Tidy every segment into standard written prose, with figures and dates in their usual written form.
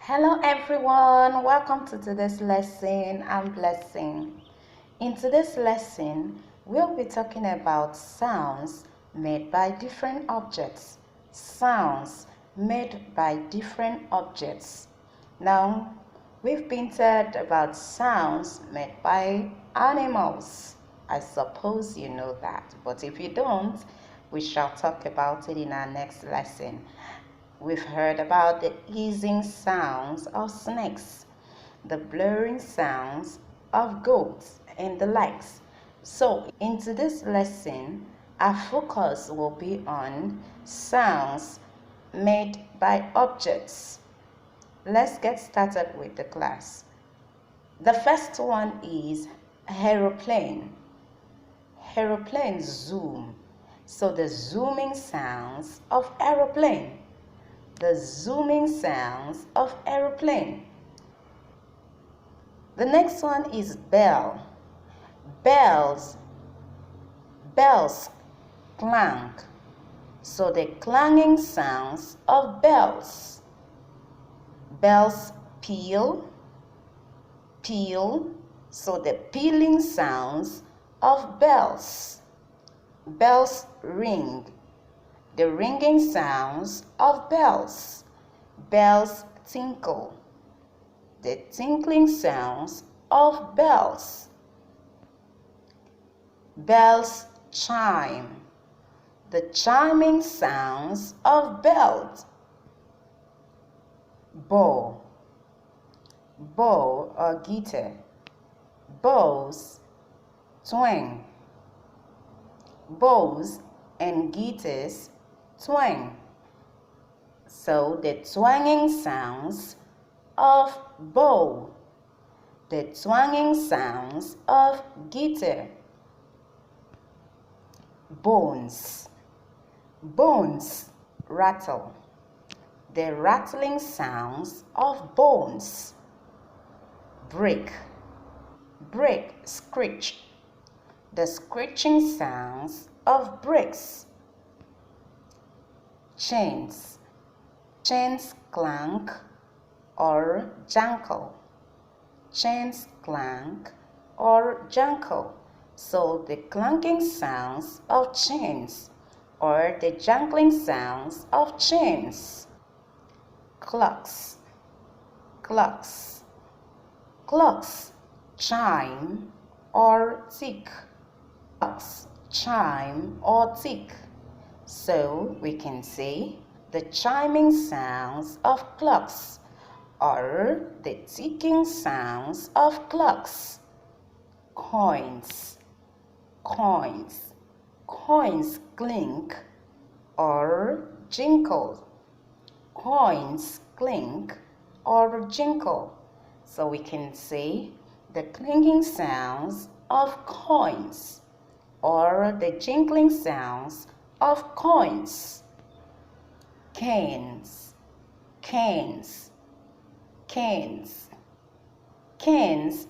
Hello everyone, welcome to today's lesson and blessing. In today's lesson, we'll be talking about sounds made by different objects. Sounds made by different objects. Now, we've been taught about sounds made by animals. I suppose you know that, but if you don't, we shall talk about it in our next lesson. We've heard about the hissing sounds of snakes, the blurring sounds of goats, and the likes. So, in today's lesson, our focus will be on sounds made by objects. Let's get started with the class. The first one is aeroplane. Aeroplane zoom. So, the zooming sounds of aeroplane. The zooming sounds of aeroplane. The next one is bell. Bells clang. So the clanging sounds of bells. Bells peal. So the pealing sounds of bells. Bells ring. The ringing sounds of bells. Bells tinkle. The tinkling sounds of bells. Bells chime. The chiming sounds of bells. Bow or guitar. Bows twang. Bows and guitars twang. So the twanging sounds of bow, the twanging sounds of guitar. Bones rattle, the rattling sounds of bones. Break screech, the screeching sounds of bricks. Chains clank or jankle. Chains clank or jankle. So the clanking sounds of chains or the jangling sounds of chains. Clocks chime or tick. Clocks chime or tick. So we can say the chiming sounds of clocks or the ticking sounds of clocks. Coins clink or jingle. Coins clink or jingle. So we can say the clinking sounds of coins or the jingling sounds of coins. Canes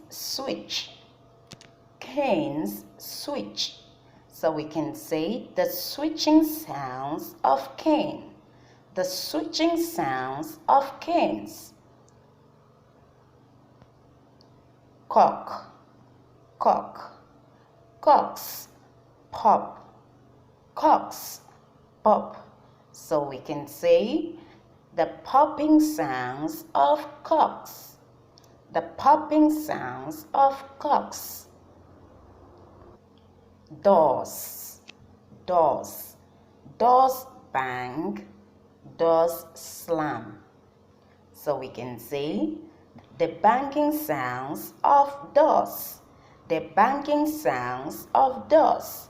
switch. Canes switch. So we can say the switching sounds of cane. The switching sounds of canes. Cock. Cocks pop. Cocks pop. So we can say the popping sounds of cocks. The popping sounds of cocks. Doors bang. Doors slam. So we can say the banging sounds of doors. The banging sounds of doors.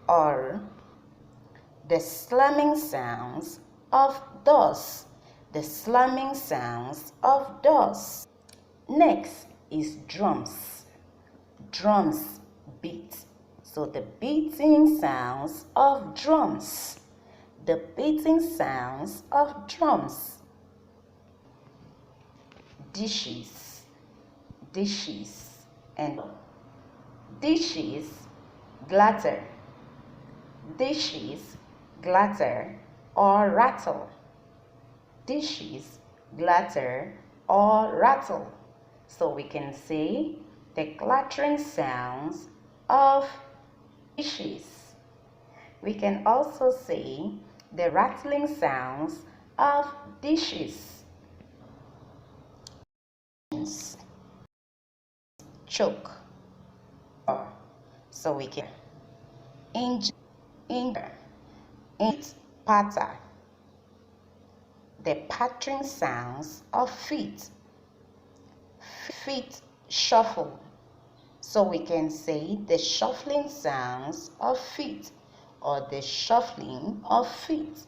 Or the slamming sounds of doors. The slamming sounds of doors. Next is drums. Drums beat. So the beating sounds of drums. The beating sounds of drums. Dishes and dishes clatter. Dishes clatter or rattle. Dishes clatter or rattle. So we can say the clattering sounds of dishes. We can also say the rattling sounds of dishes. Choke. So we can injure, patter. The pattering sounds of feet. Feet shuffle. So we can say the shuffling sounds of feet or the shuffling of feet.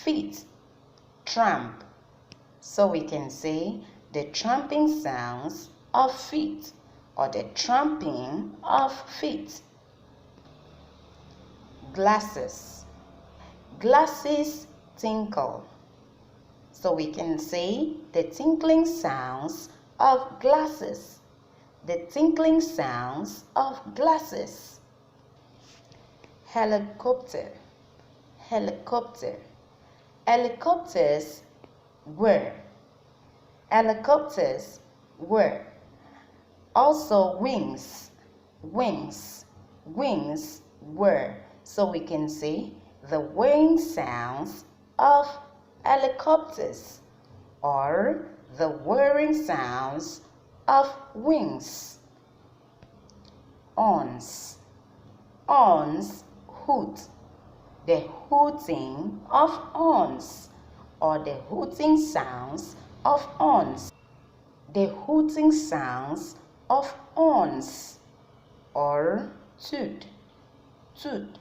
Feet tramp. So we can say the tramping sounds of feet or the tramping of feet. Glasses. Glasses tinkle. So we can say the tinkling sounds of glasses. The tinkling sounds of glasses. Helicopter. Helicopter. Helicopters whir. Helicopters whir. Also wings. Wings. Wings whir. So we can say the whirring sounds of helicopters or the whirring sounds of wings. Horns. Horns hoot. The hooting of horns or the hooting sounds of horns. The hooting sounds of horns or toot. Toot.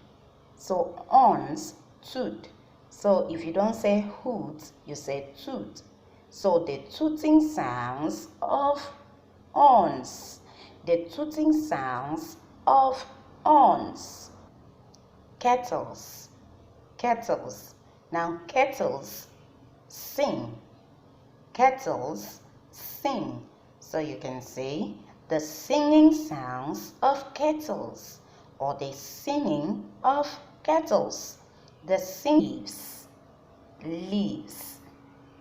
So horns toot. So if you don't say hoot, you say toot. So the tooting sounds of horns. The tooting sounds of horns. Kettles. Kettles. Now kettles sing. Kettles sing. So you can say the singing sounds of kettles or the singing of kettles. The leaves. Leaves.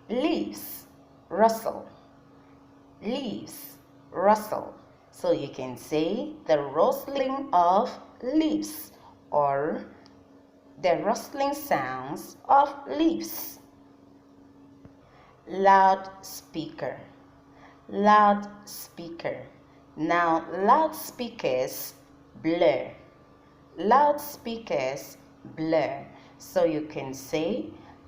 Leaves rustle. Leaves rustle. So you can say the rustling of leaves or the rustling sounds of leaves. Loudspeaker. Loudspeaker. Now loudspeakers blur. Loudspeakers blur. So you can say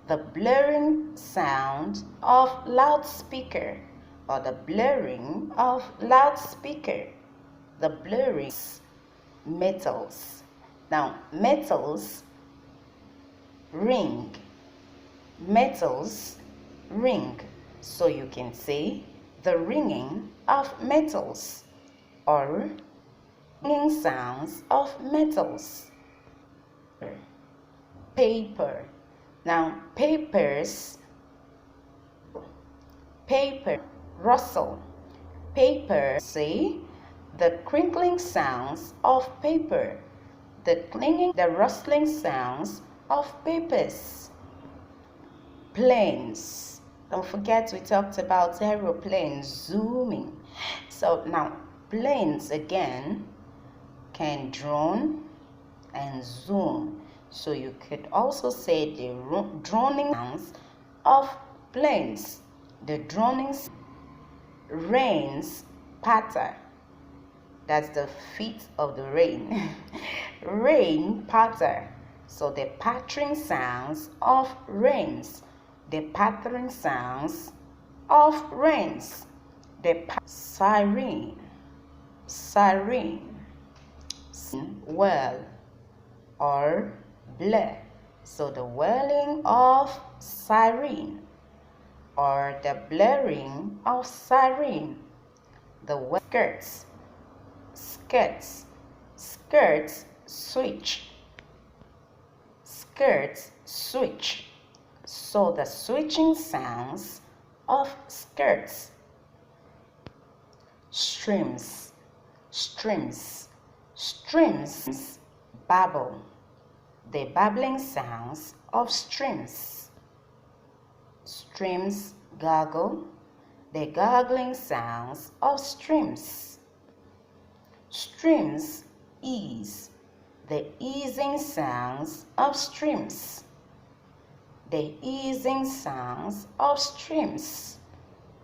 the blurring sound of loudspeaker or the blurring of loudspeaker. The blurring. Metals. Now metals ring. Metals ring. So you can say the ringing of metals or ringing sounds of metals. Paper. Now papers, paper rustle. Paper, say the crinkling sounds of paper, the clinging, the rustling sounds of papers. Planes. Don't forget we talked about aeroplanes zooming. So now planes again can drone and zoom. So you could also say the droning sounds of planes. The droning rains patter. That's the feet of the rain. Rain patter. So the pattering sounds of rains. The pattering sounds of rains. The siren. Siren. Well or blur. So the wailing of siren or the blaring of siren. The skirts. Skirts. Skirts switch. Skirts switch. So the switching sounds of skirts. Streams. Streams. Streams babble. The babbling sounds of streams. Streams Gargle, the gargling sounds of streams. Streams, ease, the easing sounds of streams. The easing sounds of streams.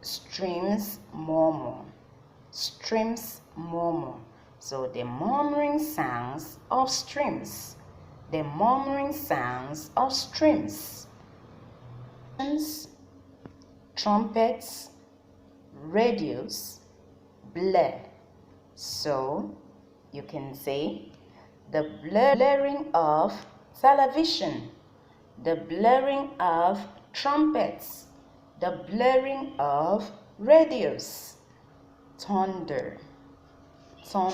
Streams murmur. Streams murmur. So the murmuring sounds of streams. The murmuring sounds of streams. Trumpets, radios, blare. So you can say the blaring of television, the blaring of trumpets, the blaring of radios. Thunder,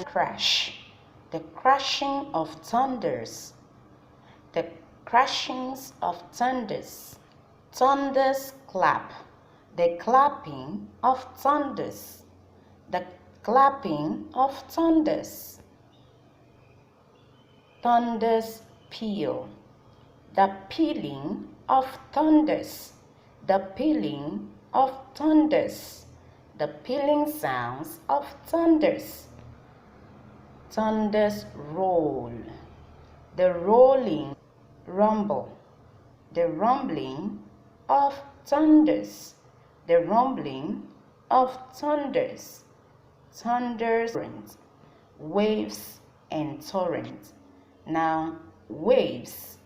crash, the crashing of thunders, the crashings of thunders. Thunders clap, the clapping of thunders, the clapping of thunders. Thunders peal, the pealing of thunders, the pealing of thunders, the pealing sounds of thunders. Thunders roll, the rolling, rumble, the rumbling of thunders, the rumbling of thunders. Thunders, waves and torrents. Now, waves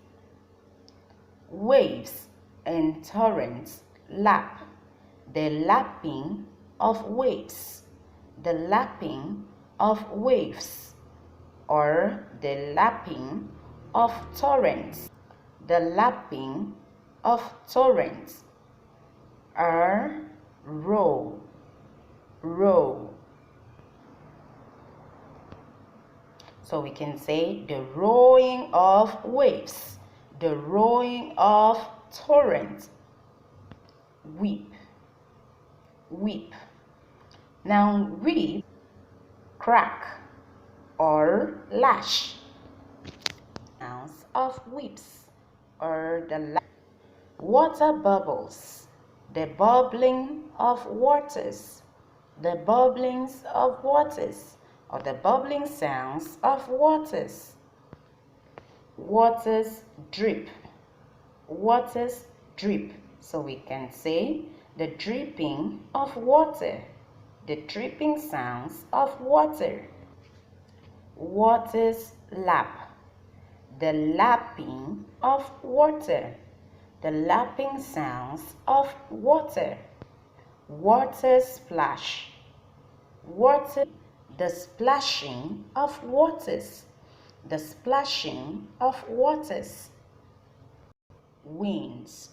and torrents lap, the lapping of waves, the lapping of waves, or the lapping of torrents, the lapping of torrents. Roll, roll. So we can say the roaring of waves, the roaring of torrents. Weep, weep. Now weep, crack, or lash. Sounds of weeps, or the water bubbles, the bubbling of waters, the bubblings of waters, or the bubbling sounds of waters. Waters drip, waters drip. So we can say the dripping of water, the dripping sounds of water. Waters lap, the lapping of water, the lapping sounds of water. Water splash, water, the splashing of waters, the splashing of waters. Winds,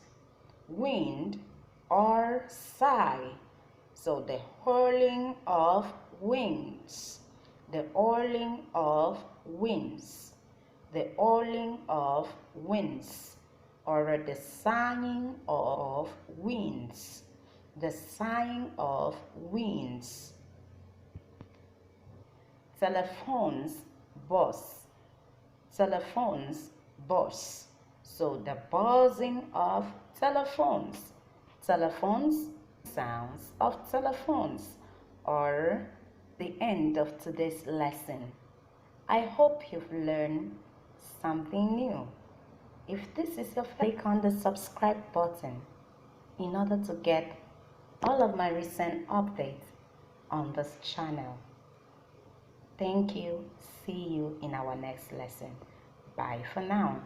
wind or sigh. So the hurling of winds, the hurling of winds, the hurling of winds, or the sighing of winds, the sighing of winds. Telephones buzz, telephones buzz. So the buzzing of telephones, telephones, sounds of telephones, or the end of today's lesson. I hope you've learned something new. If this is your click on the subscribe button in order to get all of my recent updates on this channel. Thank you. See you in our next lesson. Bye for now.